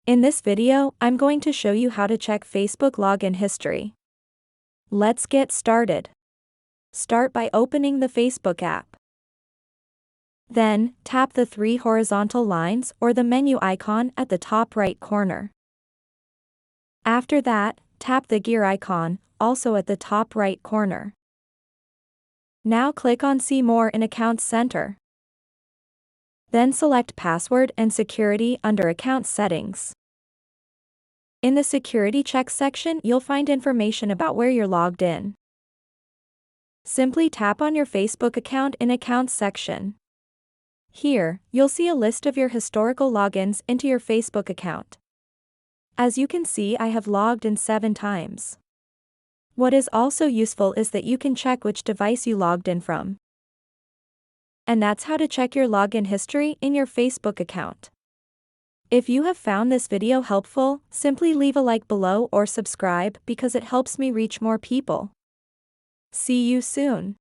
In this video, I'm going to show you how to check Facebook login history. Let's get started. Start by opening the Facebook app. Then, tap the three horizontal lines or the menu icon at the top right corner. After that, tap the gear icon, also at the top right corner. Now click on See More in Accounts Center. Then select Password and Security under Account Settings. In the Security Check section, you'll find information about where you're logged in. Simply tap on your Facebook account in Accounts section. Here, you'll see a list of your historical logins into your Facebook account. As you can see, I have logged in 7 times. What is also useful is that you can check which device you logged in from. And that's how to check your login history in your Facebook account. If you have found this video helpful, simply leave a like below or subscribe because it helps me reach more people. See you soon.